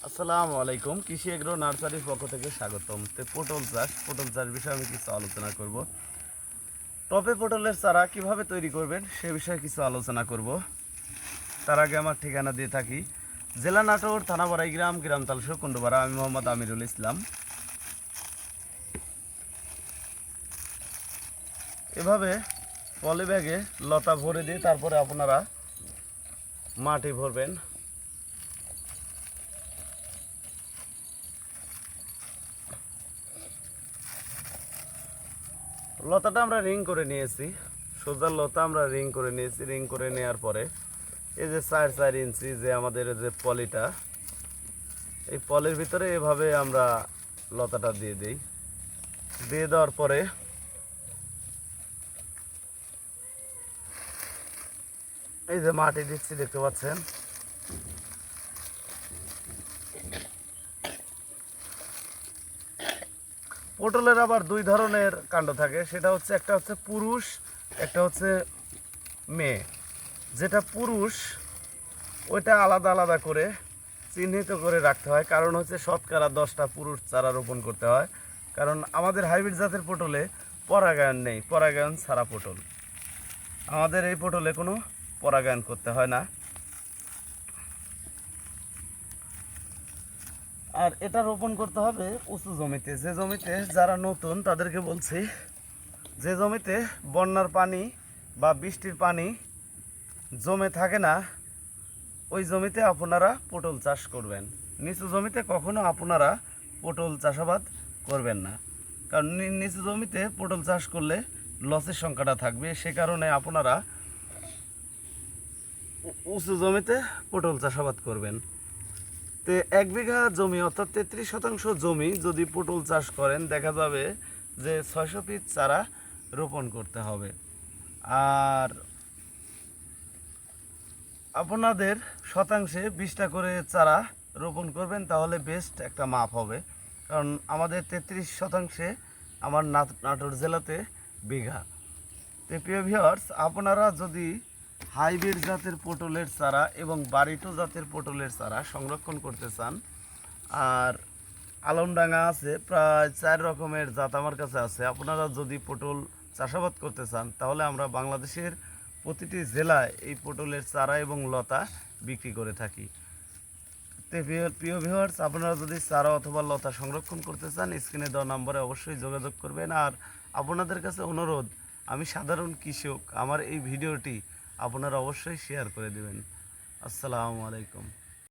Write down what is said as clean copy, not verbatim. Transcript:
আসসালামু আলাইকুম। কৃষি এগ্রো নার্সারির পক্ষ থেকে স্বাগতম। পটল চাষ বিষয়ে আমি কিছু আলোচনা করব। টবে পটলের চারা কিভাবে তৈরি করবেন সে বিষয়ে কিছু আলোচনা করব। তার আগে আমার ঠিকানা দিয়ে থাকি জেলা নাটোর, থানা বড়াইগ্রাম, গ্রাম তালসো, কুন্ডুপাড়া। আমি মোহাম্মদ আমিরুল ইসলাম। এভাবে পলি ব্যাগে লতা ভরে দিয়ে তারপরে আপনারা মাটি ভরবেন। লতাটা আমরা রিং করে নিয়েছি, সোজা লতা আমরা রিং করে নিয়েছি। রিং করে নেওয়ার পরে এই যে 4 ইঞ্চি যে আমাদের যে পলিটা, এই পলির ভিতরে এভাবে আমরা লতাটা দিয়ে দিই। দিয়ে দেওয়ার পরে এই যে মাটি দিচ্ছি, দেখতে পাচ্ছেন। পটলের আবার দুই ধরনের কাণ্ড থাকে, সেটা হচ্ছে একটা হচ্ছে পুরুষ, একটা হচ্ছে মেয়ে। যেটা পুরুষ ওইটা আলাদা আলাদা করে চিহ্নিত করে রাখতে হয়, কারণ হচ্ছে শতকরা 10টা পুরুষ চারা রোপণ করতে হয়। কারণ আমাদের হাইব্রিড জাতের পটলে পরাগায়ন নেই, পরাগায়ন ছাড়া পটল। আমাদের এই পটলে কোনো পরাগায়ন করতে হয় না। আর এটা রোপণ করতে হবে উঁচু জমিতে। যে জমিতে যারা নতুন তাদেরকে বলছি, যে জমিতে বন্যার পানি বা বৃষ্টির পানি জমে থাকে না, ওই জমিতে আপনারা পটল চাষ করবেন। নিচু জমিতে কখনো আপনারা পটল চাষাবাদ করবেন না, কারণ নিচু জমিতে পটল চাষ করলে লসের সংখ্যাটা থাকবে। সে কারণে আপনারা উঁচু জমিতে পটল চাষাবাদ করবেন। তো 1 বিঘা জমি অর্থাৎ 33% জমি যদি পটল চাষ করেন, দেখা যাবে যে 600 পিস চারা রোপণ করতে হবে। আর আপনাদের শতাংশে 20টা করে চারা রোপণ করবেন, তাহলে বেস্ট একটা মাপ হবে। কারণ আমাদের 33%, আমার নাটোর জেলাতে বিঘা। তো প্রিয় ভিউয়ার্স, আপনারা যদি হাইব্রিড জাতের পটলের চারা এবং বারিটো জাতের পটলের চারা সংরক্ষণ করতে চান, আর আলমডাঙ্গা আছে, প্রায় 4 রকমের জাত আমার কাছে আছে। আপনারা যদি পটল চাষাবাদ করতে চান, তাহলে আমরা বাংলাদেশের প্রতিটি জেলায় এই পটলের চারা এবং লতা বিক্রি করে থাকি। তো প্রিয় ভিউয়ার্স, আপনারা যদি চারা অথবা লতা সংরক্ষণ করতে চান, স্ক্রিনে দেওয়া নম্বরে অবশ্যই যোগাযোগ করবেন। আর আপনাদের কাছে অনুরোধ, আমি সাধারণ কৃষক, আমার এই ভিডিওটি আপনারা অবশ্যই শেয়ার করে দেবেন। আসসালামু আলাইকুম।